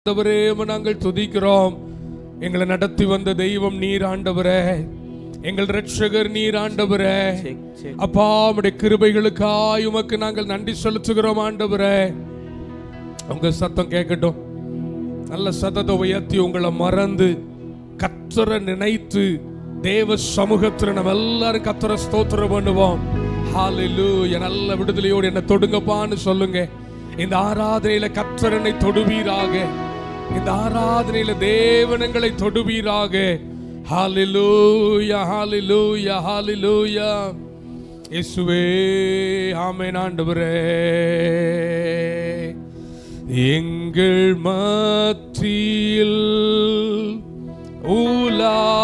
ஆண்டவரே நாங்கள் துதிக்கிறோம். எங்களை நடத்தி வந்த தெய்வம் நீர் ஆண்டவரே, எங்கள் இரட்சகர் நீர் ஆண்டவரே. அப்பா, உம்முடைய கிருபைகளுக்காய் உமக்கு நாங்கள் நன்றி செலுத்துகிறோம் ஆண்டவரே. உங்க சத்தம் கேட்கட்டும். நல்ல சத்தத்தை உயர்த்தி உங்களை மறந்து கர்த்தரை நினைத்து தேவ சமூகத்துல நம்ம எல்லாரும் கர்த்தரை ஸ்தோத்திரம் பண்ணுவோம். ஹல்லேலூயா. நல்ல விடுதலையோடு என்ன தொடுங்கப்பான்னு சொல்லுங்க. இந்த ஆராதனையில கர்த்தர் என்னை தொடுவீராக. இந்த ஆராதனையில தேவனங்களை தொடுவீராக. ஹல்லேலூயா, ஹல்லேலூயா, ஹல்லேலூயா. இயேசுவே, ஆமென் ஆண்டவரே. எங்கள் மத்தியில் உலாவிடும்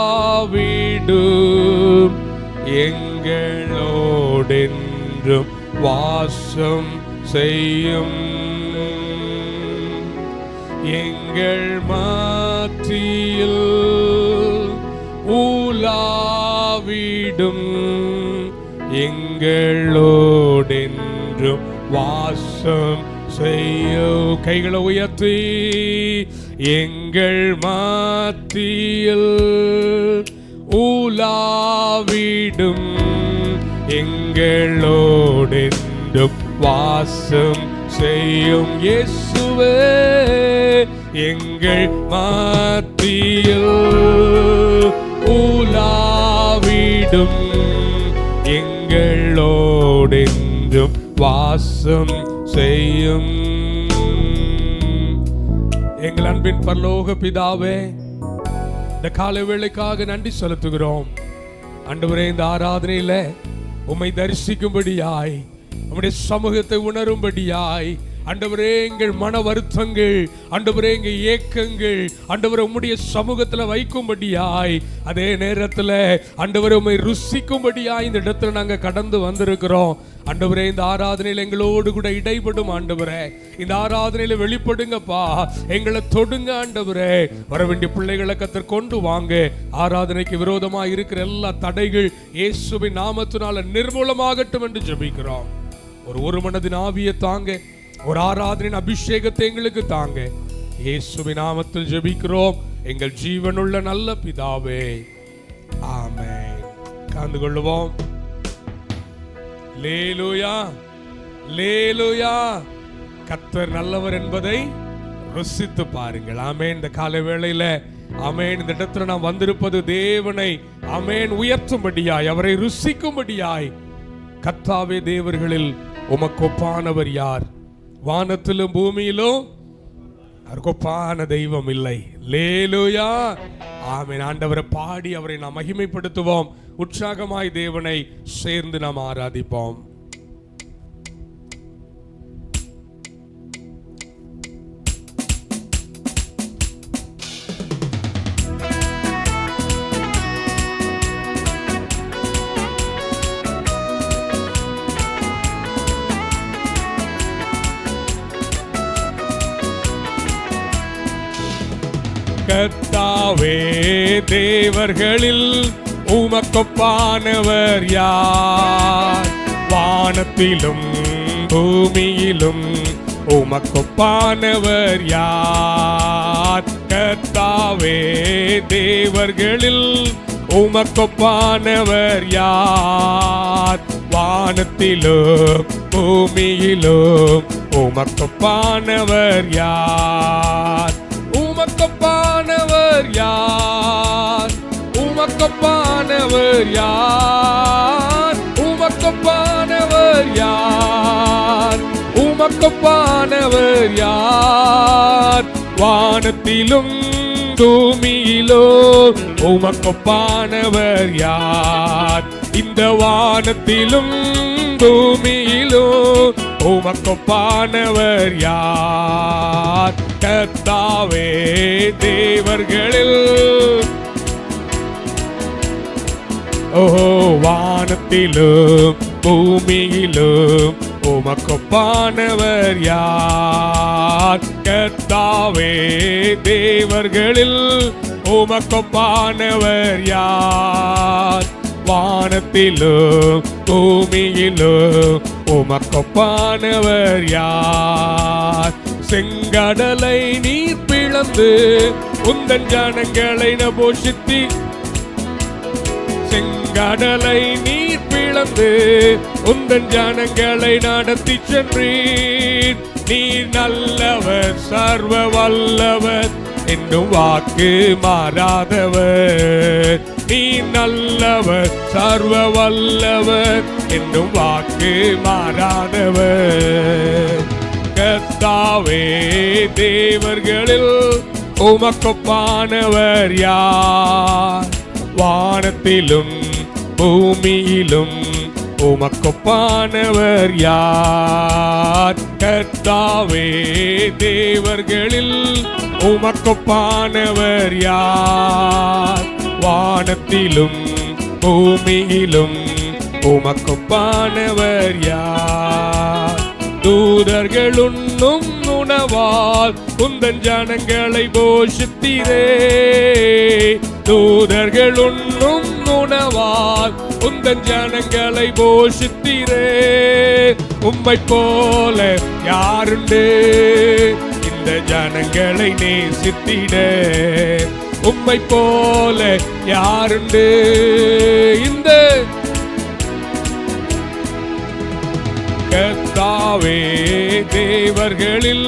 எங்களோடென்றும் வாசம் செய்யும். எங்கள் மத்தியில் உலாவிடும் எங்களோடென்றும் வாசம் செய்யும். கைகளை உயர்த்தி எங்கள் மத்தியில் உலாவிடும் எங்களோடென்றும் வாசம் செய்யும். இயேசுவே, எங்கள் மத்தியில் உலாவிடும் எங்களோடென்றும் வாசம் செய்யும். எங்கள் அன்பின் பரலோக பிதாவே, இந்த காலை வேளைக்காக நன்றி செலுத்துகிறோம் ஆண்டவரே. இந்த ஆராதனையில உம்மை தரிசிக்கும்படியாய், உம்முடைய சமூகத்தை உணரும்படியாய் ஆண்டவரே, எங்கள் மன வருத்தங்கள் ஆண்டவரே, எங்கள் ஏக்கங்கள் ஆண்டவரே உம்முடைய சமூகத்தில் வைக்கும்படியாய், அதே நேரத்தில் ஆண்டவரே உம்மை ருசிக்கும்படியாய் இந்த இடத்துல நாங்கள் கடந்து வந்திருக்கிறோம் ஆண்டவரே. இந்த ஆராதனையில் எங்களோடு கூட இடைப்படும் ஆண்டவரே. இந்த ஆராதனையில வெளிப்படுங்கப்பா, எங்களை தொடுங்க ஆண்டவரே. வர வேண்டிய பிள்ளைகளை கர்த்தர் கொண்டு வாங்க. ஆராதனைக்கு விரோதமாக இருக்கிற எல்லா தடைகள் இயேசுவின் நாமத்தினால நிர்மூலமாகட்டும் என்று ஜெபிக்கிறோம். ஒரு மனதின் ஆவியை தாங்க, ஒரு ஆராதனையின் அபிஷேகத்தை எங்களுக்கு தாங்க. இயேசுவின் நாமத்தில் ஜெபிக்கிறோம் எங்கள் ஜீவனுள்ள நல்ல பிதாவே, ஆமென். கலந்து கொள்ளுவோம். லேலூயா, லேலூயா. கர்த்தர் நல்லவர் என்பதை ருசித்து பாருங்கள். ஆமென். இந்த காலை வேளையில ஆமென், இந்த இடத்துல நாம் வந்திருப்பது தேவனை ஆமென் உயர்த்தும்படியாய், அவரை ருசிக்கும்படியாய். கர்த்தாவே, தேவர்களில் உமக்கு ஒப்பானவர் யார்? வானத்திலும் பூமியிலும் ஒப்பான தெய்வம் இல்லை. லேலூயா, ஆமென். ஆண்டவரை பாடி அவரை நாம் மகிமைப்படுத்துவோம். உற்சாகமாய் தேவனை சேர்ந்து நாம் ஆராதிப்போம். கர்த்தாவே, தேவர்களில் உமக்கொப்பானவர் யார்? வானத்திலும் பூமியிலும் உமக்கொப்பானவர் யார்? கர்த்தாவே, தேவர்களில் உமக்கொப்பானவர் யார்? வானத்திலும் பூமியிலும் உமக்கொப்பானவர் யார்? உமக்கொப்பானவர் யார்? உமக்கொப்பானவர் யார்? உமக்கொப்பானவர் யார்? உமக்கொப்பானவர் யார்? வானத்திலும் பூமியிலோ உமக்கொப்பானவர் யார்? இந்த வானத்திலும் பூமியிலோ உமக்கொப்பானவர் யார்? கர்த்தாவே, தேவர்களில் வானத்திலும் பூமியிலும் உமக்கொப்பானவர் யார்? கர்த்தாவே, தேவர்களில் உமக்கொப்பானவர் யார்? வானத்திலும் பூமியிலும் உமக்கொப்பானவர் யார்? செங்கடலை நீர் பிளந்து பிளந்து உந்தன் ஜனங்களை போஷித்தி, செங்கடலை நீர் பிளந்து உந்தன் ஜனங்களை நடத்தி சென்றீர். நீர் நல்லவர், சர்வ வல்லவர், என்னும் வாக்கு மாறாதவர். நீர் நல்லவர், சர்வ வல்லவர், என்னும் வாக்கு மாறாதவர். கர்த்தாவே, தேவர்களில் உமக்கொப்பானவர் யார்? வானத்திலும் பூமியிலும் உமக்கொப்பானவர் யார்? கர்த்தாவே, தேவர்களில் உமக்கொப்பானவர் யார்? வானத்திலும் பூமியிலும் உமக்கொப்பானவர் யார்? தூதர்கள் உண்ணும் உணவால் உந்தன் ஜனங்களை போஷித்தீரே. தூதர்கள் உண்ணும் உணவால் உந்தன் ஜனங்களை போஷித்தீரே. உம்மை போல யாருண்டு இந்த ஜனங்களை நேசித்திட? உம்மை போல யாருண்டு இந்த கர்த்தாவே, தேவர்களில்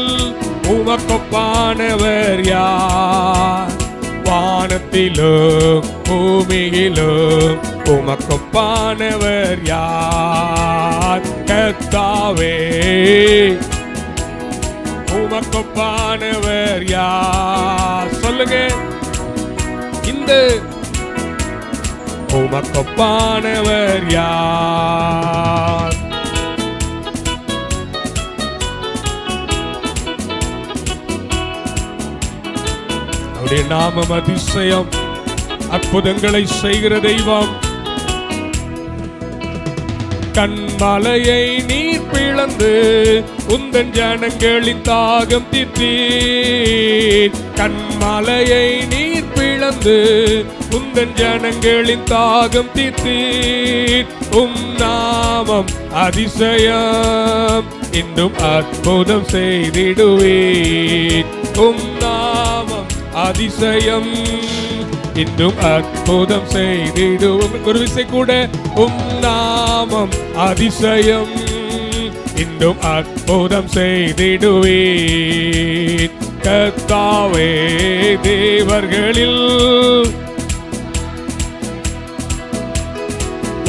உமக்கொப்பானவர் யார்? வானத்திலும் பூமியிலும் உமக்கொப்பானவர் யார்? கர்த்தாவே, உமக்கொப்பானவர் யார்? சொல்லுங்க, இந்த உமக்கொப்பானவர் யார்? அவருடைய நாமம் அதிசயம், அற்புதங்களை செய்கிற தெய்வம். கண்மலையை நீர் பிளந்து உந்தன் ஜனங்களின் தாகம் தீர்த்தீர். கண்மலையை நீர் பிளந்து உந்தன் ஜனங்களின் தாகம் தீர்த்தீர். நாமம் அதிசயம், இன்னும் அற்புதம் செய்திடுவீர். நாமம் அதிசயம், இன்னும் அற்புதம் செய்திடுவோம். ஒரு விசை கூட, நாமம் அதிசயம், இன்னும் அற்புதம் செய்திடுவீர். கர்த்தாவே, தேவர்களில்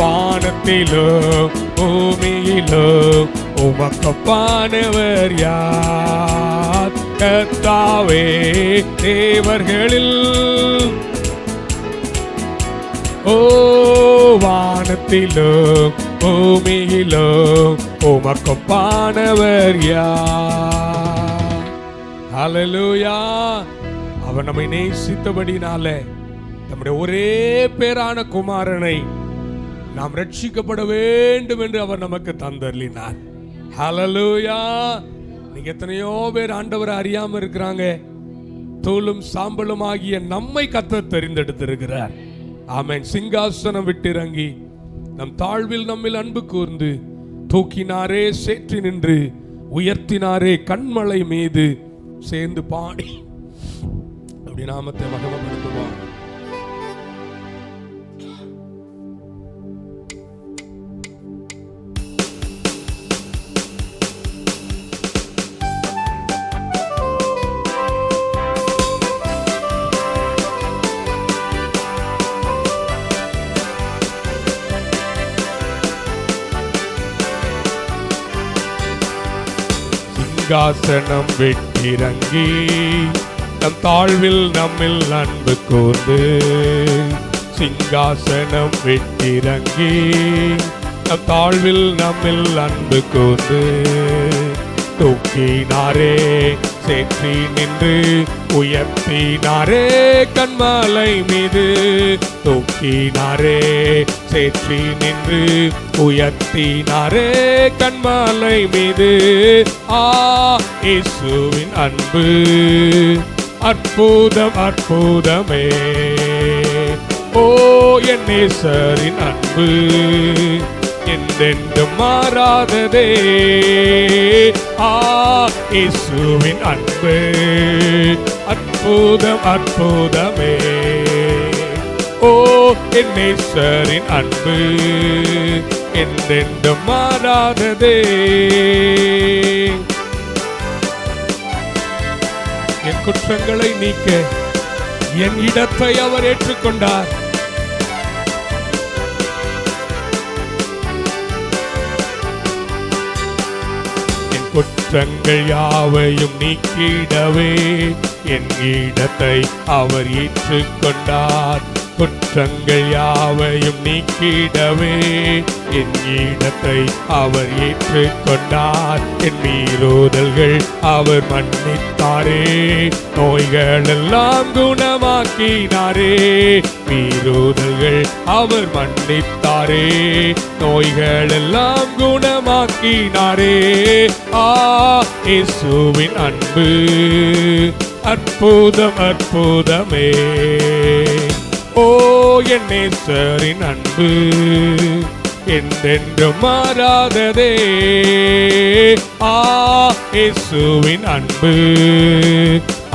வானத்திலும் பூமியிலும் உமக்கொப்பானவர் யார்? கர்த்தாவே, தேவர்களில் வானத்திலும் பூமியிலும் உமக்கொப்பானவர் யார்? ஹல்லேலூயா. அவர் நம்மை நேசித்தபடினாலே நம்முடைய ஒரே பேரான குமாரனை நாம் ரட்சிக்கப்பட வேண்டும் என்று அவர் நமக்கு தந்தருளினார். ஹல்லேலூயா. நீங்க எத்தனையோ பேர் ஆண்டவரை அறியாம இருக்கிறாங்க. தூளும் சாம்பலும் ஆகிய நம்மை கர்த்தர் தெரிந்தெடுத்திருக்கிறார். ஆமென். சிங்காசனம் விட்டிறங்கி நம் தாழ்வில் நம்மில் அன்பு கூர்ந்து தூக்கினாரே, சேற்றி நின்று உயர்த்தினாரே, கண்மலை மீது சேர்ந்து பாடி அப்படி நாமத்தை மகிமைப்படுத்துவோம். சிங்காசனம் விட்டிறங்கி நம் தாழ்வில் நம்மில் அன்பு கூர்ந்து, சிங்காசனம் விட்டிறங்கி நம் தாழ்வில் நம்மில் அன்பு கூர்ந்து தூக்கினாரே, சேற்றி நின்று உயர்த்தினாரே, கண்மலை மீது தூக்கினாரே, சேற்றி நின்று உயர்த்தினாரே, கண்மலை மீது. இயேசுவின் அன்பு அற்புதம் அற்புதமே, ஓ என் நேசரின் அன்பு என்றென்றும் மாறாததே. இயேசுவின் அன்பு அற்புதம் அற்புதம் அற்புதமே. ஓ என் நேசரின் அன்பு என்றென்றும் மாறாததே. என் குற்றங்களை நீக்க என் இடத்தை அவர் ஏற்றுக்கொண்டார். என் குற்றங்கள் யாவையும் நீக்கிடவே என் இடத்தை அவர் ஏற்றுக்கொண்டார். குற்றங்கள் யாவையும் நீக்கிடவே என் இடத்தை அவர் ஏற்றுக்கொண்டார். என் மீறுதல்கள் அவர் மன்னித்தாரே, நோய்கள் எல்லாம் குணமாக்கினாரே. மீறுதல்கள் அவர் மன்னித்தாரே, நோய்கள் எல்லாம் குணமாக்கினாரே. இயேசுவின் அன்பு அற்புதம் அற்புதமே. ஓ என் நேசரின் அன்பு என்றென்றும் மாறாததே. இயேசுவின் அன்பு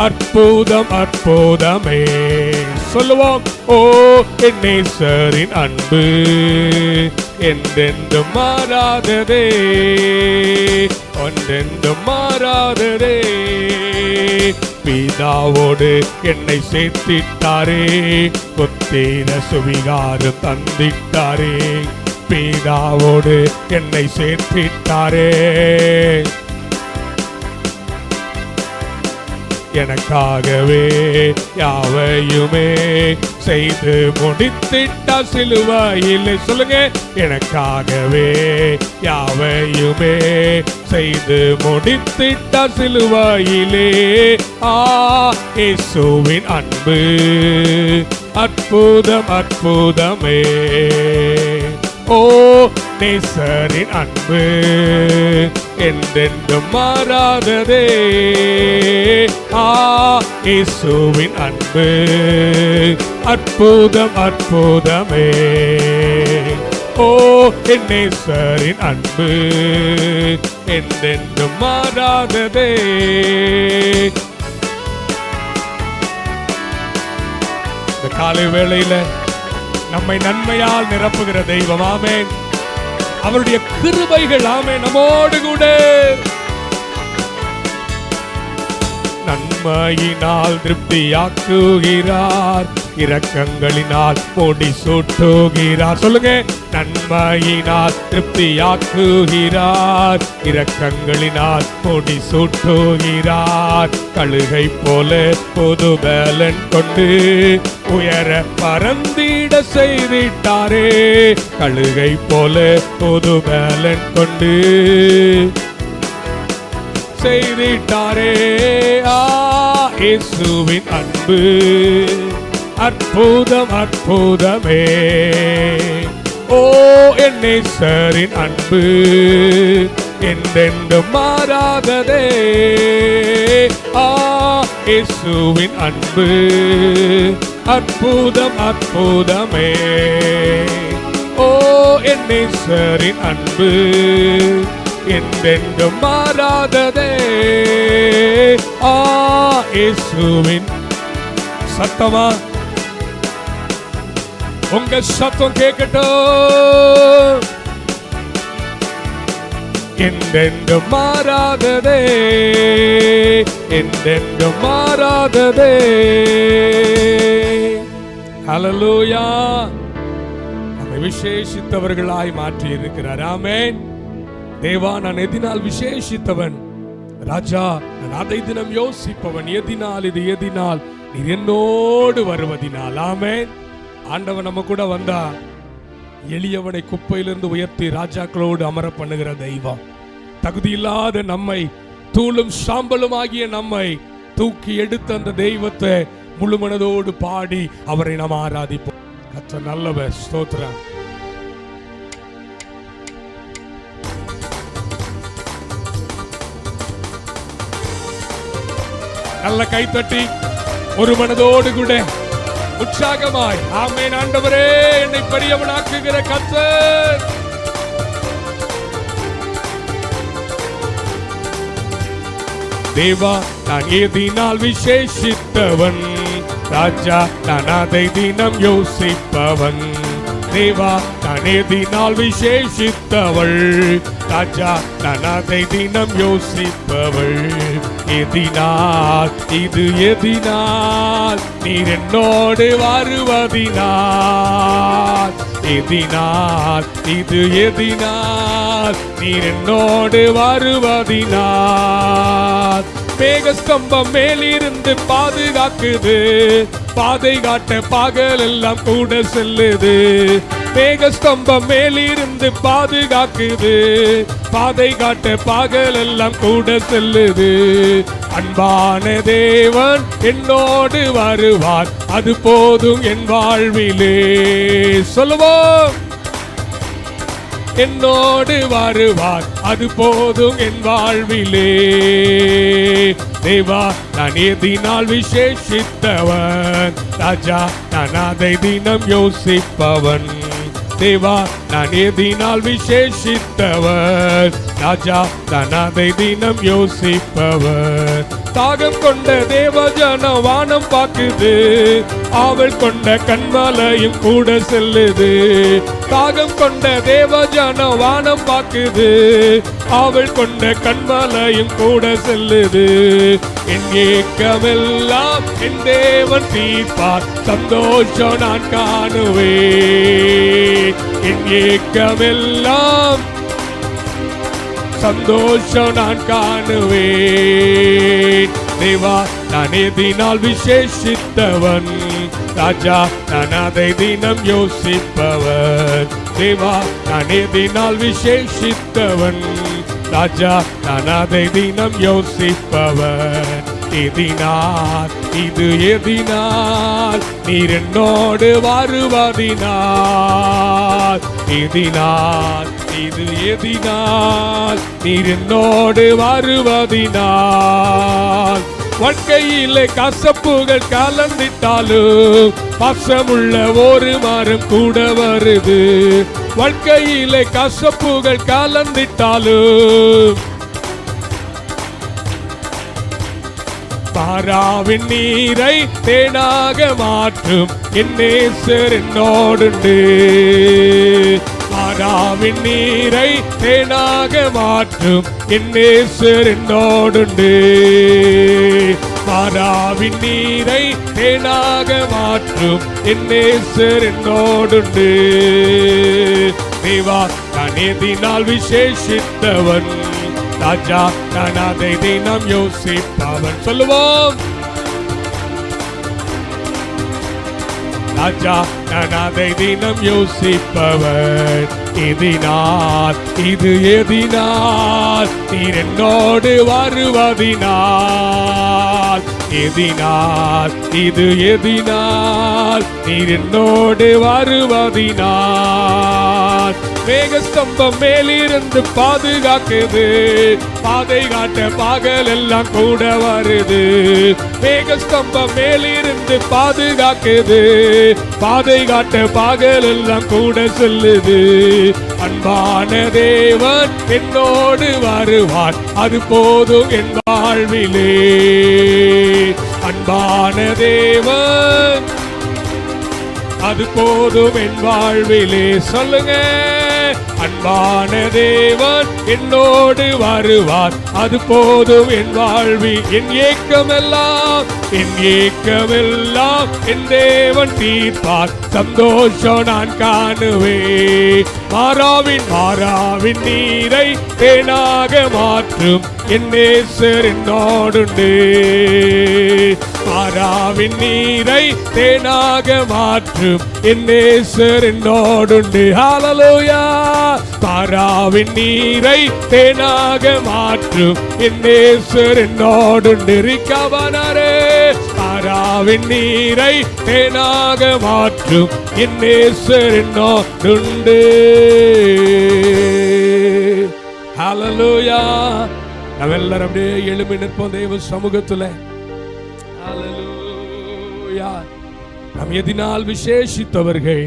அற்புதம் அற்புதமே. சொல்லுவோம், ஓ என் நேசரின் அன்பு என்றென்றும் மாறாததே, ஒன்றென்றும் மாறாததே. பிதாவோடு என்னை சேர்த்திட்டாரே, புத்திர சுவிகாரம் தந்திட்டாரே. பிதாவோடு என்னை சேர்த்திட்டாரே, எனக்காகவே யாவையுமே செய்து முடித்திட்ட சிலுவையில். சொல்லுங்க, எனக்காகவே யாவையுமே செய்து முடித்திட்ட சிலுவையிலே. இயேசுவின் அன்பு அற்புதம் அற்புதமே. ஓ நேசரின் அன்பு என்றென்றும் மாறாததே. இயேசுவின் அன்பு அற்புதம் அற்புதமே. ஓ என் நேசரின் அன்பு என்றென்றும் மாறாததே. இந்த காலை வேளையில நம்மை நன்மையால் நிரப்புகிற தெய்வம். ஆமென். அவருடைய கிருபைகள் ஆமென் நம்மோடு கூட. நன்மையினால் திருப்தியாக்குகிறார், இரக்கங்களினால் முடி சூட்டுகிறார். சொல்லுங்க, நன்மையினால் திருப்தியாக்குகிறார், இரக்கங்களினால் முடி சூட்டுகிறார். கழுகை போல புது பலன் கொண்டு உயர பறந்திட செய்திட்டாரே. கழுகை போல புது பலன் கொண்டு செய்திட்டாரே. இயேசுவின் அன்பு அற்புதம் அற்புதமே. ஓ என் நேசரின் அன்பு என்றென்றும் மாறாததே. இயேசுவின் அன்பு அற்புதம் அற்புதமே. ஓ என் நேசரின் அன்பு என்றென்றும் மாறாததே. இயேசுவின் சத்தமா உங்க சத்தம் கேட்கட்டும். என்றென்றும் மாறாததே, என்றென்றும் மாறாததே. ஹல்லேலூயா. நம்மை விசேஷித்தவர்களாய் மாற்றி இருக்கிறார். ஆமென். தேவா, நான் எதினால் விசேஷித்தவன் ராஜா, நான் அதை தினம் யோசிப்பவன். எதினால் இது எதினால் நீர் என்னோடு வருவதினால். ஆமென். ஆண்டவன் நம்ம கூட வந்தா எளியவனை குப்பையிலிருந்து உயர்த்தி ராஜாக்களோடு அமர பண்ணுகிற தெய்வம். தகுதியில்லாத நம்மை, தூளும் சாம்பலும் ஆகிய நம்மை தூக்கி எடுத்த அந்த தெய்வத்தை முழு மனதோடு பாடி அவரை நாம் ஆராதிப்போம். கர்த்தர் நல்லவர். ஸ்தோத்திரம். நல்ல கைத்தட்டி ஒரு மனதோடு கூட உற்சாகமாய் ஆமென். ஆண்டவரே, என்னை பெரியவனாக்குகிற கர்த்தர். தேவா நான் எதினால் விசேஷித்தவன், ராஜா நான் அதை தினம் யோசிப்பவன். தேவா நான் எதினால் விசேஷித்தவள், ராஜா நான் அதை தினம் யோசிப்பவள். எதினால் இது எதினால் நீர் என்னோடு வருவதினால், எதினால் இது எதினால் நீர் என்னோடு வருவதினால். மேகஸ்தம்பம் மேலிருந்து பாதுகாக்குது, பாதை காட்ட பகல் எல்லாம் கூட செல்லுது. மேகஸ்தம்பம் மேலிருந்து பாதுகாக்குது, பாதை காட்ட பகல் எல்லாம் கூட செல்லுது. அன்பான தேவன் என்னோடு வருவார், அது போதும் என் வாழ்விலே. சொல்லுவோம், என்னோடு வருவார், அது போதும் என் வாழ்விலே. தேவா நான் எதினால் விசேஷித்தவன், ராஜா நான் அதை தினம் யோசிப்பவன். தேவா நான் எதினால் விசேஷித்தவன், ராஜா நான் அதை தினம் யோசிப்பவன். தாகம் கொண்ட தேவஜனம் வானம் பார்க்குது, அவள் கொண்ட கண்மலையும் கூட செல்லுது. தாகம் கொண்ட தேவஜனம் வானம் பார்க்குது, அவள் கொண்ட கண்மலையும் கூட செல்லுது. என் ஏக்கமெல்லாம் என் தேவன் தீர்ப்பார், சந்தோஷம் நான் காணுவேன். என் ஏக்கமெல்லாம் சந்தோஷம் நான் காணுவேன். தேவா நான் எதினால் விசேஷித்தவன், ராஜா நான் அதை தினம் யோசிப்பவன். தேவா நான் எதினால் விசேஷித்தவன், ராஜா நான் அதை தினம் யோசிப்பவன். எதினால் இது எதினால் நீர் என்னோடு வருவதினால், எதினால் இது எதினால் நீர் என்னோடு வருவதினால். வாழ்க்கையிலே கசப்புகள் கலந்திட்டாலும் பாசமுள்ள ஒரு மரம் கூட வருது. வாழ்க்கையிலே கசப்புகள் கலந்திட்டாலும் பாராவின் நீரை தேனாக மாற்றும் என் நேசர் என்னோடுண்டு. பாராவின் நீரை தேனாக மாற்றும் என் நேசர் என்னோடுண்டு. பாராவின் நீரை தேனாக மாற்றும் என் நேசர் என்னோடுண்டு. தேவா நான் எதினால் விசேஷித்தவன், ராஜா நான் அதை தினம் யோசிப்பவன். சொல்லுவோம், ராஜா நான் அதை தினம் யோசிப்பவன். எதினால் இது எதினால் நீர் என்னோடு வருவதினால், எதினால் இது எதினால் நீர் என்னோடு வருவதினால். மேகஸ்தம்பம் மேலிருந்து பாதுகாக்குது, பாதை காட்ட பகல் எல்லாம் கூட வருது. மேகஸ்தம்பம் மேலிருந்து பாதுகாக்குது, பாதை காட்ட பகல் எல்லாம் கூட செல்லுது. அன்பான தேவன் என்னோடு வருவார், அது போதும் என் வாழ்விலே. அன்பான தேவன் அது போதும் என் வாழ்விலே. சொல்லுங்க, அன்பான தேவன் என்னோடு வருவார், அது போதும் என் வாழ்வி. என் ஏக்கமெல்லாம் என் ஏக்கமெல்லாம் என் தேவன் தீர்ப்பார், சந்தோஷம் நான் காணுவேன். மாறாவின் நீரை தேனாக மாற்றும் என் நேசர் என்னோடுண்டு. மாறாவின் நீரை தேனாக மாற்றும் என் நேசர் என்னோடுண்டு. ஹல்லேலூயா. மாறாவின் நீரை தேனாக மாற்றும் என் நேசர் என்னோடுண்டு. ரிக்கவனரே. மாறாவின் நீரை தேனாக மாற்றும் என் நேசர் என்னோடுண்டு. ஹல்லேலூயா. நாம் எல்லாரும் அப்படியே எழும்பி நிற்போம் தேவ சமூகத்துல. ஹல்லேலூயா. நாம் எதினால் விசேஷித்தவர்கள்,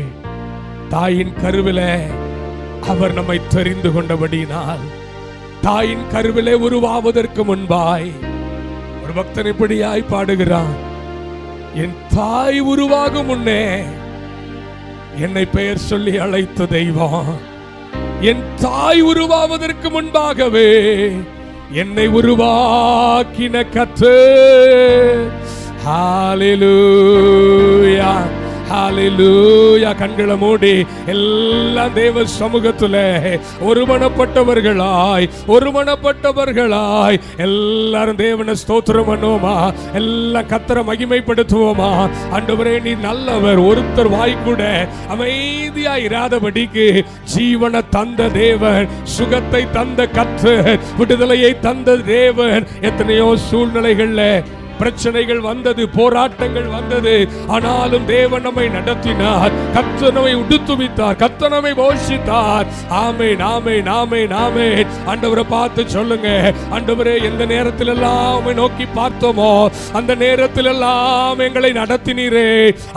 தாயின் கருவிலே அவர் நம்மை தெரிந்து கொண்டபடியினால், தாயின் கருவிலே உருவாவதற்கு முன்பாய் ஒரு பக்தன் இப்படியாய் பாடுகிறான், என் தாய் உருவாகும் முன்னே என்னை பெயர் சொல்லி அழைத்த தெய்வம், என் தாய் உருவாவதற்கு முன்பாகவே என்னை உருவாக்கின கர்த்தர். ஹல்லேலூயா, ஹல்லேலூயா. கண்களை மூடி எல்லாம் தேவ சமூகத்துல ஒருமனப்பட்டவர்களாய் எல்லாரும் தேவனை ஸ்தோத்திரம் பண்ணுவோமா, எல்லாம் கர்த்தரை மகிமைப்படுத்துவோமா. ஆண்டவரே நீ நல்லவர், ஒருத்தர் வாய் கூட அமைதியா இராதபடிக்கு ஜீவனை தந்த தேவன், சுகத்தை தந்த கர்த்தர், விடுதலையை தந்த தேவன். எத்தனையோ சூழ்நிலைகள்ல பிரச்சனைகள் வந்தது, போராட்டங்கள் வந்தது, ஆனாலும் தேவன் நம்மை நடத்தினார், கர்த்தர் நம்மை உடுத்துவித்தார், கர்த்தர் நம்மை போஷித்தார். ஆமென், ஆமென், ஆமென், ஆமென். ஆண்டவரை பார்த்து சொல்லுங்க, ஆண்டவரே எந்த நேரத்தில் எல்லாம் நோக்கி பார்த்தோமோ அந்த நேரத்தில் எல்லாம் எங்களை நடத்தினீரே.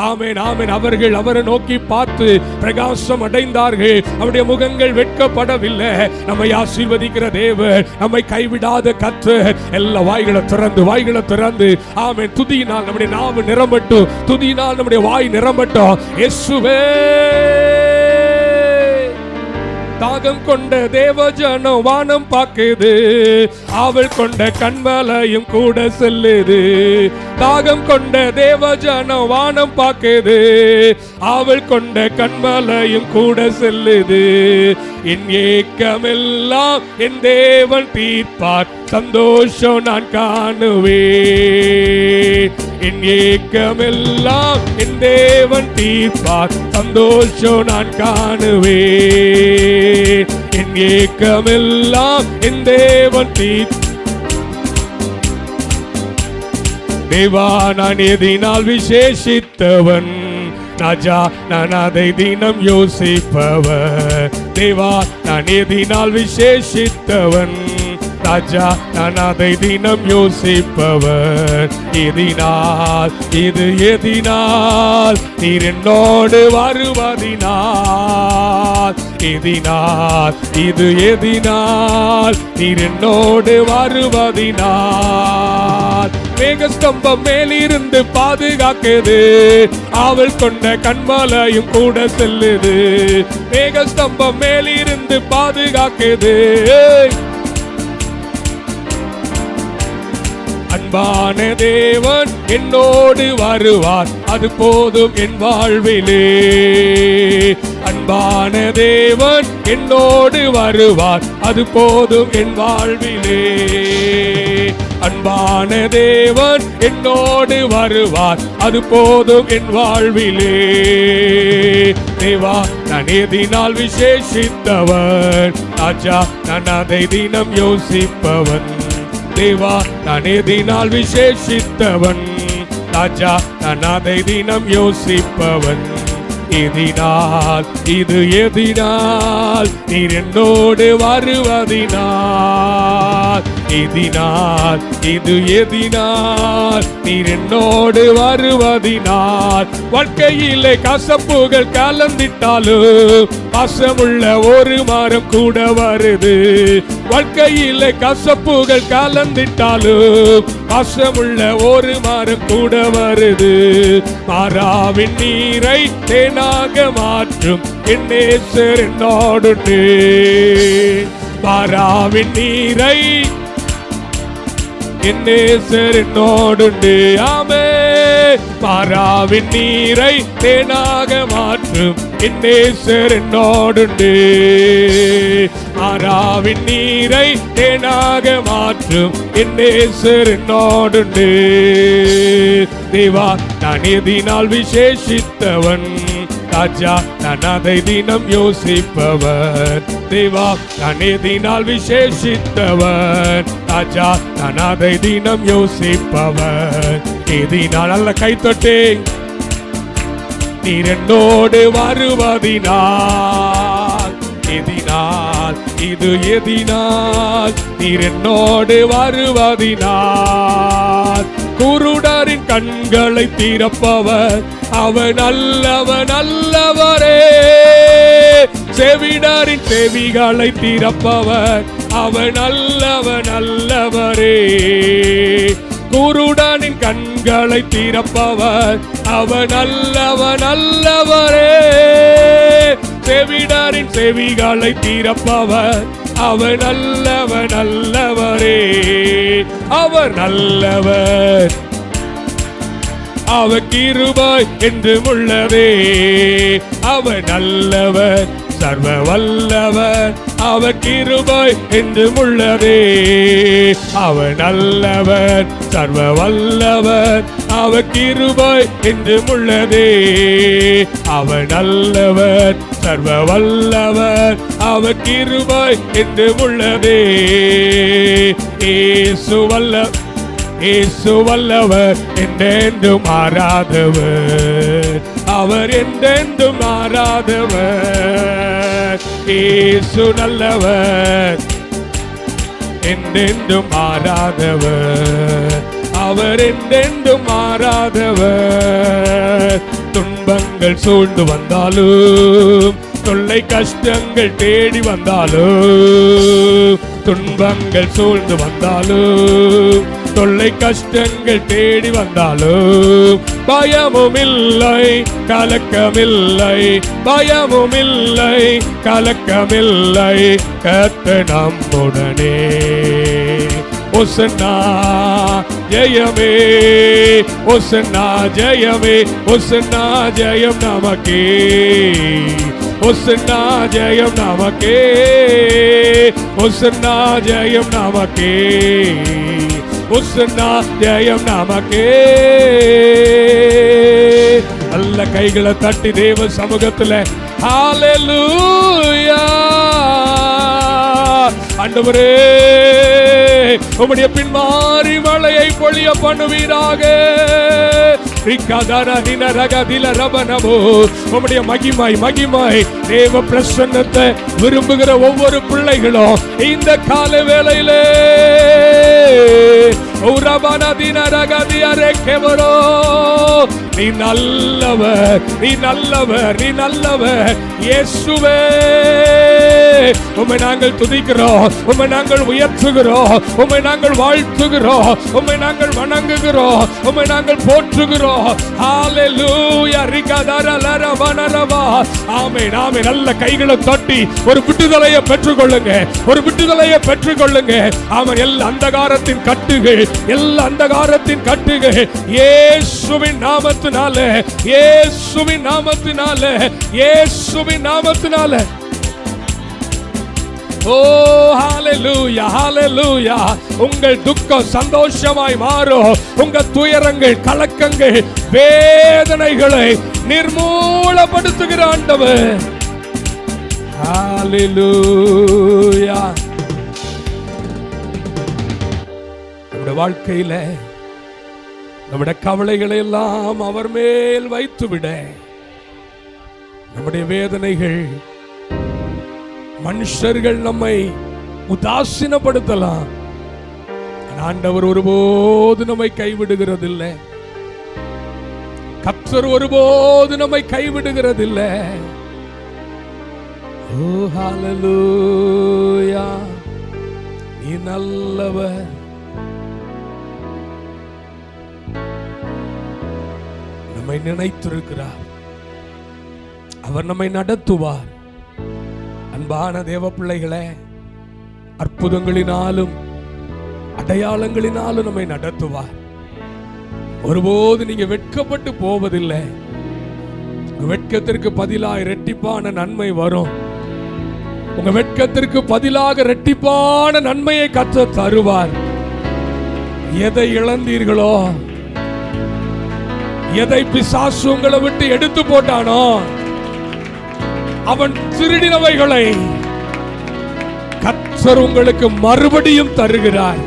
ஆமென், ஆமென். அவர்கள் அவரை நோக்கி பார்த்து பிரகாசம் அடைந்தார்கள், அவருடைய முகங்கள் வெட்கப்படவில்லை. நம்மை ஆசீர்வதிக்கிற தேவன், நம்மை கைவிடாத கர்த்தர். எல்லா வாய்களை திறந்து ஆமென் துதியினால் நம்முடைய நாவு நிரம்பட்டும், துதியினால் நம்முடைய வாய் நிரம்பட்டும். இயேசுவே, தாகம் கொண்ட தேவஜனம் வானம் பாக்குது, அவள் கொண்ட கண்மலையும் கூட செல்லுது. தாகம் கொண்ட தேவஜனம் வானம் பாக்குது, அவள் கொண்ட கண்மலையும் கூட செல்லுது. என் ஏக்கமெல்லாம் என் தேவன் தீர்ப்பார், சந்தோஷம் நான் காணுவேன். என் ஏக்கமெல்லாம் என் தேவன் தீர்ப்பார், சந்தோஷம் நான் காணுவேன். என் ஏக்கமெல்லாம் என் தேவன் தேவா, நான் எதினால் விசேஷித்தவன், ராஜா நான் அதை தினம் யோசிப்பவர். தேவா, நான் எதினால் விசேஷித்தவன், ராஜா நான் அதை தினம் யோசிப்பவர். எதினால் நீர் என்னோடு வருவதினால், எதினால் நீர் என்னோடு வருவதினால். மேகஸ்தம்பம் மேலிருந்து பாதுகாக்குது, அவள் கொண்ட கண்மலையும் கூட செல்லுது. மேகஸ்தம்பம் மேலிருந்து பாதுகாக்குது. அன்பான தேவன் என்னோடு வருவார், அது போதும் என் வாழ்விலே. அன்பான தேவன் என்னோடு வருவார், அது போதும் என் வாழ்விலே. அன்பான தேவன் என்னோடு வருவார், அது போதும் என் வாழ்விலே. தேவா, நான் எதினால் விசேஷித்தவன், ராஜா நான் அதை தினம் யோசிப்பவன். தேவா, நான் எதினால் விசேஷித்தவன், ராஜா நான் அதை தினம் யோசிப்பவன். எதினால் நீர் என்னோடு வருவதினால், எதினால் நீர் என்னோடு வருவதினால். வாழ்க்கையிலே கசப்புகள் கலந்திட்டாலும் பாசமுள்ள ஒரு மரம் கூட வருது. வாழ்க்கையிலே கசப்புகள் கலந்திட்டாலும் பாசமுள்ள ஒரு மரம் கூட வருது. மாறாவின் நீரை தேனாக மாற்றும் என் நேசர் என்னோடுண்டு. மாறாவின் நீரை என் நேசர் என்னோடுண்டு. ஆமென். மாறாவின் நீரை தேனாக மாற்றும் என் நேசர் என்னோடுண்டு. மாறாவின் நீரை தேனாக மாற்றும் என் நேசர் என்னோடுண்டு. தேவா, நான் எதினால் விசேஷித்தவன், ராஜா நான் அதை தினம் யோசிப்பவர். தேவா, நான் எதினால் விசேஷித்தவர், ராஜா நான் அதை தினம் யோசிப்பவர். எதினால் நல்ல கைத்தொட்டே, நீர் என்னோடு வருவதினால். எதினால் நீர் என்னோடு வருவதினால். குருடரின் கண்களை திறப்பவர் அவன் அல்லவரே. செவிடரின் செவிகளை திறப்பவர் அவன் அல்லவரே. கண்களை திறப்பவர் அவர் நல்லவர் நல்லவரே. செவிடரின் செவிகளை திறப்பவர் அவர் நல்லவர் நல்லவரே. அவர் நல்லவர், அவர் கிருபை என்றும் உள்ளதே. அவர் நல்லவர் சர்வ வல்லவர், அவர் கிருபை என்றும் உள்ளதே. அவர் நல்லவர் சர்வ வல்லவர், அவர் கிருபை என்றும் உள்ளதே. அவர் நல்லவர் சர்வ வல்லவர், அவர் கிருபை என்றும் உள்ளதே. இயேசு வல்லவர், இயேசு வல்லவர், என்றென்றும் மாறாதவர், அவர் என்றென்றும் மாறாதவர். இயேசு நல்லவர், என்றென்றும் மாறாதவர், அவர் என்றென்றும் மாறாதவர். துன்பங்கள் சூழ்ந்து வந்தாலும், தொல்லை கஷ்டங்கள் தேடி வந்தாலும், துன்பங்கள் சூழ்ந்து வந்தாலும், தொல்லை கஷ்டங்கள் தேடி வந்தாலும், பயமும் இல்லை கலக்கமில்லை, பயமும் இல்லை கலக்கமில்லை, கர்த்தர் நம்முடனே. ஒசன்னா ஜெயமே, ஒசன்னா ஜெயமே, ஒசன்னா ஜெயம் நமக்கே, ஒசன்னா ஜெயம் நமக்கே, ஒசன்னா ஜெயம் நமக்கே, ஒசன்னா ஜெயம் நமக்கே. நல்ல கைகளை தட்டி தேவ சமூகத்துல ஹல்லேலூயா. ஆண்டவரே, உம்முடைய பின்மாறி மழையை பொழிய பண்ணுவீராக. உம்முடைய மகிமை மகிமை தேவ பிரசன்னத்தை விரும்புகிற ஒவ்வொரு பிள்ளைகளும் இந்த கால வேளையிலே நீ நல்லவர், நீ நல்லவர், நீ நல்லவர் இயேசுவே. உம்மை நாங்கள் துதிக்கிறோம், உம்மை நாங்கள் உயர்த்துகிறோம், உம்மை நாங்கள் வாழ்த்துகிறோம், உம்மை நாங்கள் வணங்குகிறோம், உம்மை நாங்கள் போற்றுகிறோம். ஹல்லேலூயா. ரிகதரலரவனரவா. ஆமென் ஆமென். நல்ல கைகளை தட்டி ஒரு விடுதலையை பெற்றுக்கொள்ளுங்க, ஒரு விடுதலையை பெற்றுக்கொள்ளுங்க. ஆமென். எல்லா அந்தகாரத்தின் கட்டுகள், எல்லா அந்தகாரத்தின் கட்டுகள் இயேசுவின் நாமத்தினால, இயேசுவின் நாமத்தினால, இயேசுவின் நாமத்தினால. ஓ ஹல்லேலூயா, ஹல்லேலூயா. உங்கள் துக்கம் சந்தோஷமாய் மாறும், உங்க துயரங்கள் கலக்கங்கள் வேதனைகளை நிர்மூலப்படுத்துகிற ஆண்டவர். ஹல்லேலூயா. நம்முடைய வாழ்க்கையில நம்முடைய கவலைகளை எல்லாம் அவர் மேல் வைத்துவிட, நம்முடைய வேதனைகள் மனுஷர்கள் நம்மை உதாசீனப்படுத்தலாம், ஆண்டவர் ஒருபோது நம்மை கைவிடுகிறதில்லை. கர்த்தர் ஒருபோது நம்மை கைவிடுகிறதில்லை. ஓ ஹல்லேலூயா. நீ நல்லவர், நம்மை நினைத்திருக்கிறார், அவர் நம்மை நடத்துவார். அன்பான தேவ பிள்ளைகளே, அற்புதங்களினாலும் அடையாளங்களினாலும் நம்மை நடத்துவார். ஒருபோது நீங்க வெட்கப்பட்டு போவதில்லை. வெட்கத்திற்கு பதிலாக இரட்டிப்பான நன்மை வரும். உங்க வெட்கத்திற்கு பதிலாக இரட்டிப்பான நன்மையை கர்த்தர் தருவார். எதை இழந்தீர்களோ, எதை பிசாசு உங்களை விட்டு எடுத்து போட்டானோ, அவன் திருடினவைகளை கர்த்தர் உங்களுக்கு மறுபடியும் தருகிறார்.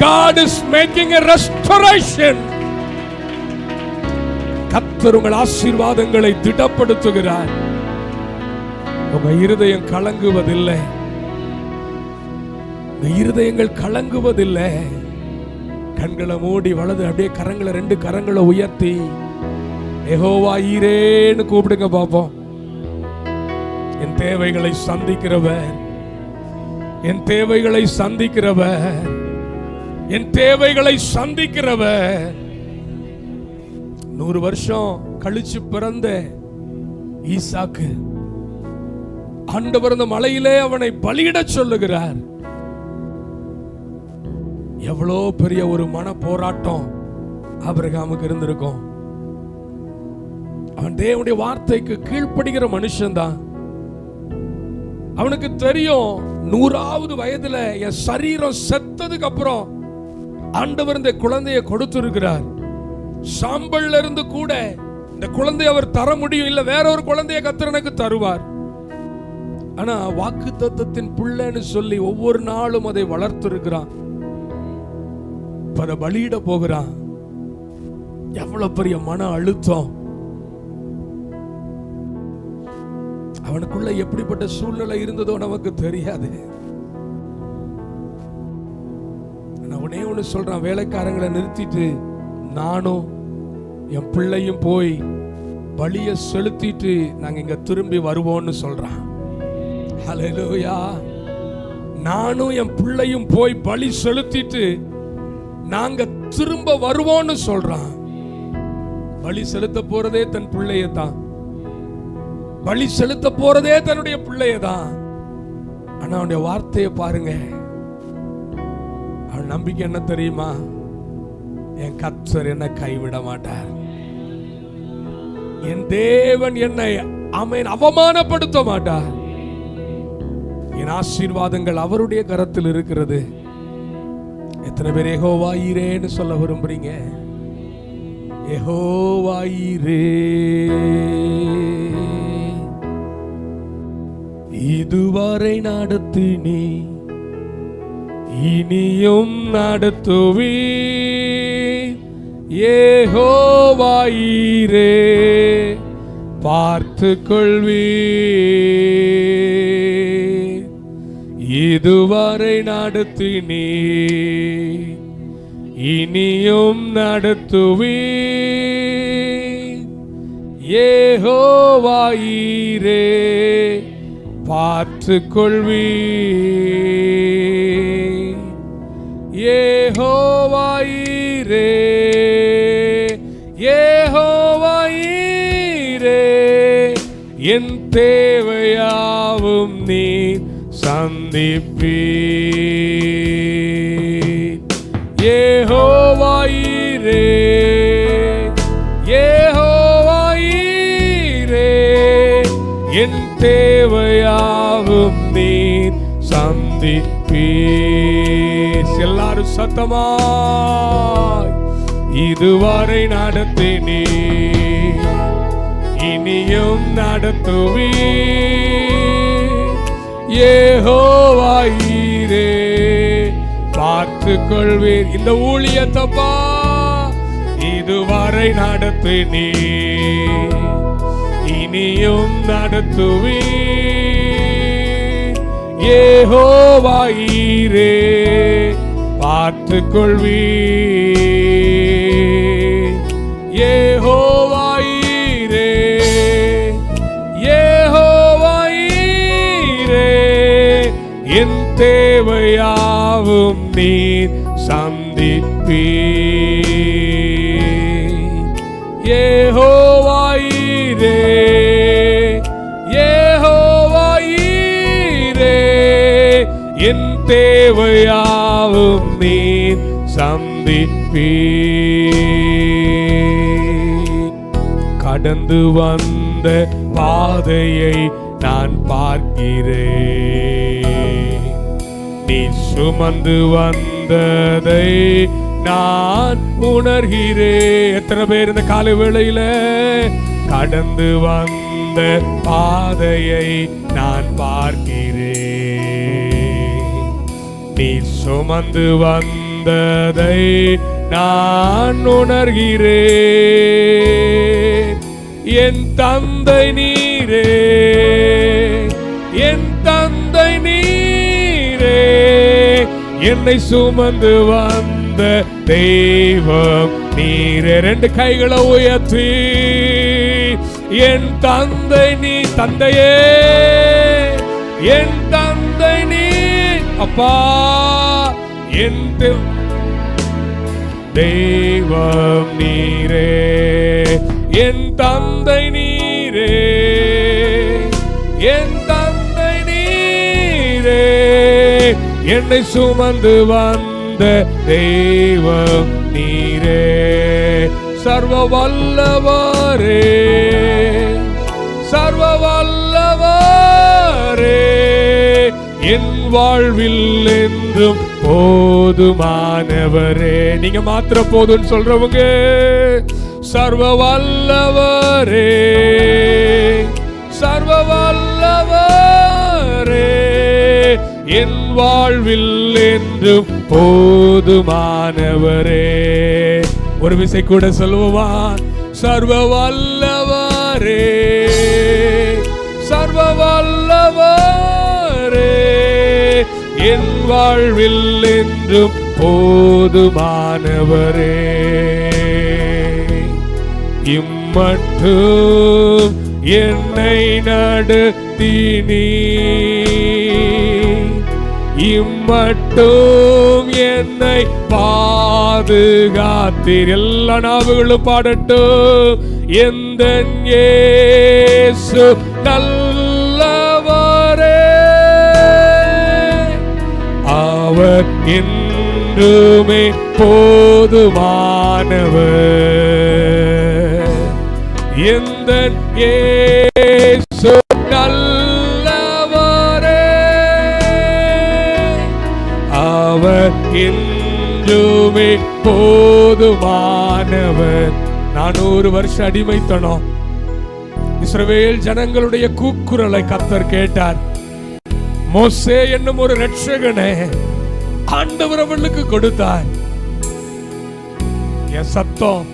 God is making a restoration. கர்த்தர் உங்கள் ஆசீர்வாதங்களை திடப்படுத்துகிறார். உங்க இருதயம் கலங்குவதில்லை, உங்க இருதயங்கள் கலங்குவதில்லை. கண்களை மூடி வலது அப்படியே கரங்களை, ரெண்டு கரங்களை உயர்த்தி யெகோவா ஈரேன்னு கூப்பிடுங்க பாப்போம். என் தேவைகளை சந்திக்கிறவர், என் தேவைகளை சந்திக்கிறவர், என் தேவைகளை சந்திக்கிறவர். 100 வருஷம் கழிச்சு பிறந்த ஈசாக்கு ஆண்டவர் அந்த மலையிலே அவனை பலியிட சொல்லுகிறார். எவ்வளோ பெரிய ஒரு மன போராட்டம் ஆபிரகாமுக்கு இருந்திருக்கும். அவன் தேவனுடைய வார்த்தைக்கு கீழ்ப்படுகிற மனுஷன்தான். அவனுக்கு தெரியும் 100வது வயதுல என் சரீரம் செத்ததுக்கு அப்புறம் ஆண்டவர் இந்த குழந்தையை கொடுத்திருக்கிறார். சாம்பல்ல இருந்து கூட இந்த குழந்தையை அவர் தர முடியும், இல்ல வேற ஒரு குழந்தையை கர்த்தர் எனக்கு தருவார். ஆனா வாக்குத்தத்தத்தின் பிள்ளைன்னு சொல்லி ஒவ்வொரு நாளும் அதை வளர்த்திருக்கிறான். அதை பலியிட போகிறான். எவ்வளவு பெரிய மன அழுத்தம் அவனுக்குள்ள, எப்படிப்பட்ட சூழ்நிலை இருந்ததோ நமக்கு தெரியாது. உடனே ஒண்ணு சொல்றான், வேலைக்காரங்களை நிறுத்திட்டு நானும் என் பிள்ளையும் போய் பலிய செலுத்திட்டு நாங்க இங்க திரும்பி வருவோம்னு சொல்றான். ஹல்லேலூயா. நானும் என் பிள்ளையும் போய் பலி செலுத்திட்டு நாங்க திரும்ப வருவோம்னு சொல்றான். பலி செலுத்த போறதே தன் பிள்ளைய தான், பலி செலுத்த போறதே தன்னுடைய பிள்ளைய தான். ஆனா அவனுடைய வார்த்தையை பாருங்க. அவன் நம்பிக்கை என்ன தெரியுமா? என் கர்த்தர் என்னை கைவிட மாட்டார், என் தேவன் என்னை அவமானப்படுத்த மாட்டார், என் ஆசீர்வாதங்கள் அவருடைய கரத்தில் இருக்கிறது. எத்தனை பேர் யெகோவா ஈரேன்னு சொல்ல விரும்புறீங்க? யெகோவா ஈரே, இதுவரை நடத்தினி இனியும் நடத்துவி. யெகோவா ஈரே, பார்த்து கொள்வி. இதுவரை நடத்தினி இனியும் நடத்துவி. யெகோவா ஈரே, பார்த்து கொள்வி. யெகோவா ஈரே, யெகோவா ஈரே, என் தேவையாவும் நீ சந்திப்பி. யெகோவா ஈரே, யெகோவா ஈரே, என் தேவையாவும் நீ சந்திப்பி. எல்லாரும் சத்தமாய், இதுவரை நடத்தினி இனியும் நடத்துவி. யெகோவா ஈரே, பார்த்து கொள்வீர். இந்த ஊழியத்தப்பா இதுவரை நடத்தினி இனியும் நடத்துவி. யெகோவா ஈரே, பார்த்து கொள்வி. யெகோவா ஈரே, யெகோவா ஈரே, என் தேவையாவும் நீர் சந்திப்பி. யெகோவா ஈரே, யெகோவா ஈரே, என் தேவையாவும் நீர் சந்திப்பி. கடந்து வந்த பாதையை நான் பார்க்கிறேன், நீ சுமந்து வந்ததை நான் உணர்கிறேன். எத்தனை பேர் இந்த காலை வேளையில கடந்து வந்த பாதையை நான் பார்க்கிறேன், நீ சுமந்து வந்ததை நான் உணர்கிறேன். என் தந்தை நீரே, என் தந்தை நீரே, என்னை சுமந்து வந்த தெய்வம் நீரே. ரெண்டு கைகளை உயர்த்தி, என் தந்தை நீ, தந்தையே என் தந்தை நீ அப்பா, என் தெய்வம் நீரே, என் தந்தை நீரே, என் தந்தை நீரே, என்னை சுமந்து வந்த தெய்வம் நீரே, சர்வ வல்லவரே, சர்வ வல்லவரே, என் வாழ்வில் என்றும் போதுமானவரே. நீங்க மாத்திர போதும்னு சொல்றவங்க, சர்வ வல்லவரே, சர்வ வல்லவரே, என் வாழ்வில் என்றும் போதுமானவரே. ஒரு விசை கூட சொல்லுவோமா? சர்வ வல்லவரே, சர்வ வல்லவரே, என் வாழ்வில் என்றும் போதுமானவரே. இம்மட்டும் என்னை நடத்தினீர், இம்மட்டும் என்னை பாதுகாத்தீர். எல்லா நாவுகளும் பாடட்டும். எந்தன் இயேசு நல்லவரே, அவர் என்றுமே போதுமானவர். எந்தன் இயேசு நல்லவரே, அவர் என்றுமே போதுமானவர். 400 வருஷ அடிமைத்தனம், இஸ்ரவேல் ஜனங்களுடைய கூக்குரலை கர்த்தர் கேட்டார். மோசே என்னும் ஒரு இரட்சகனை ஆண்டவர் அவர்களுக்கு கொடுத்தார். என் சத்தம்,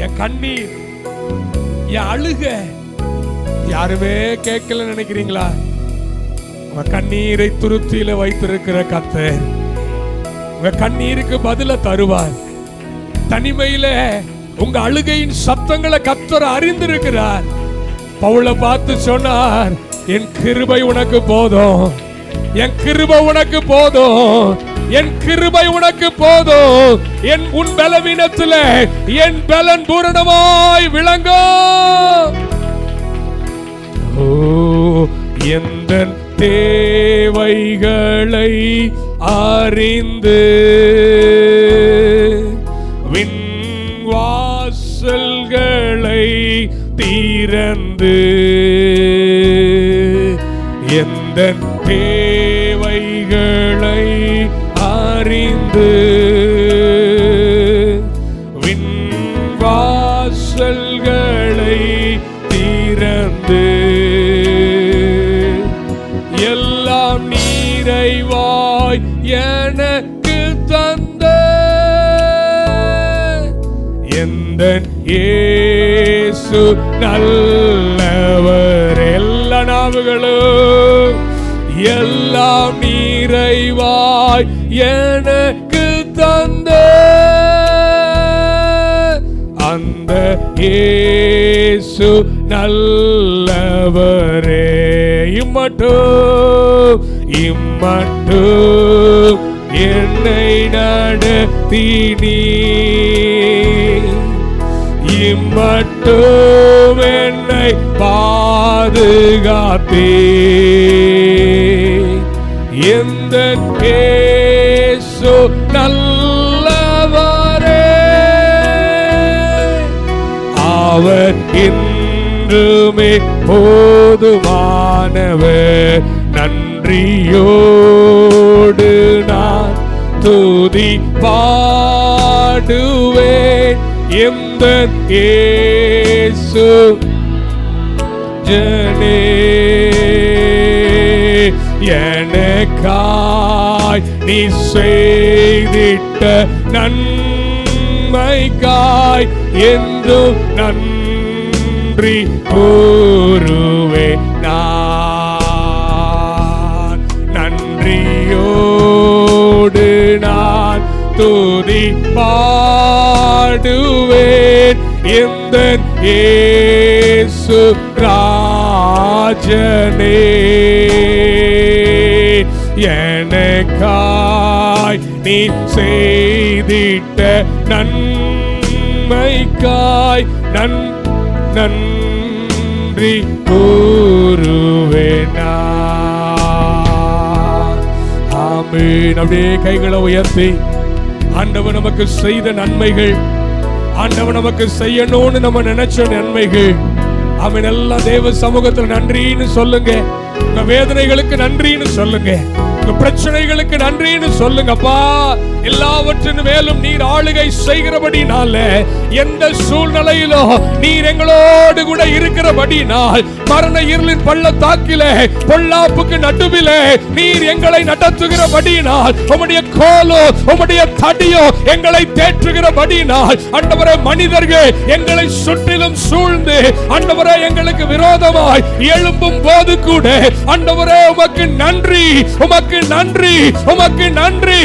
என் கண்ணீர், என் அழுக யாருமே கேட்கல நினைக்கிறீங்களா? உங்க கண்ணீரை துருத்தியில வைத்திருக்கிற கர்த்தர் உங்க கண்ணீருக்கு பதில தருவார். தனிமையில உங்க அழுகையின் சத்தங்களை கர்த்தர் அறிந்திருக்கிறார். பவுலை பார்த்து சொன்னார், என் கிருபை உனக்கு போதும், என் கிருபை உனக்கு போதும், என் கிருபை உனக்கு போதும், என் உன் பலவீனத்தில என் பலன் பூரணமாய் விளங்கும். ஓ, எந்தன் தேவைகளை அறிந்து விண் வாசல்களை திறந்து எந்தன் தேவைகளை அறிந்து விண் வாசல்களை திறந்து எல்லாம் நிறைவாய் எனக்கு தந்த எந்தன் இயேசு நல்லவர். எல்லா நாவுகளும் எல்லாம் நிறைவாய் எனக்கு தந்த அந்த இயேசு நல்லவரே. இம்மட்டும் இம்மட்டும் என்னை நடத்தினீர், இம்மட்டும் என்னை பாதுகாத்தீர். எந்தன் இயேசு நல்லவரே, அவர் என்றுமே போதுமானவர். நன்றியோடு நான் துதி பாடுவேன். எந்தன் இயேசு ஜனே எனக்காய் நீ செய்திட்ட நன்மைக்காய் என்றும் நன்றி கூறுவேன். நான் நன்றியோடு நான் துதி பாடுவேன். எந்தன் இயேசு ராஜனே எனக்காய் நீ செய்திட்ட நன்மைக்காய் நன்றி கூறுவேனா. ஆமென். அப்படியே கைகளை உயர்த்தி ஆண்டவர் நமக்கு செய்த நன்மைகள், ஆண்டவர் நமக்கு செய்யணும்னு நம்ம நினைச்ச நன்மைகள், அவன் எல்லாம் தேவ சமூகத்தில் நன்றின்னு சொல்லுங்க. உங்க வேதனைகளுக்கு நன்றின்னு சொல்லுங்க, உங்க பிரச்சனைகளுக்கு நன்றின்னு சொல்லுங்கப்பா. எல்லாவற்றின் மேலும் நீர் ஆளுகை செய்கிறபடினால, எந்த சூழ்நிலையிலும் நீர் எங்களோடு கூட இருக்கிறபடினால், மரண இருளின் பள்ளத்தாக்கிலே பொல்லாப்புக்கு நடுவிலே நீர் எங்களை நடத்துகிறபடினால், உம்முடைய கோலோ உம்முடைய தடியோ எங்களை தேற்றுகிறபடினால், ஆண்டவரே மனிதர்கள் எங்களை சுற்றிலும் சூழ்ந்து ஆண்டவரே எங்களுக்கு விரோதமாய் எழும்பும் போது கூட, ஆண்டவரே உமக்கு நன்றி, உமக்கு நன்றி, உமக்கு நன்றி.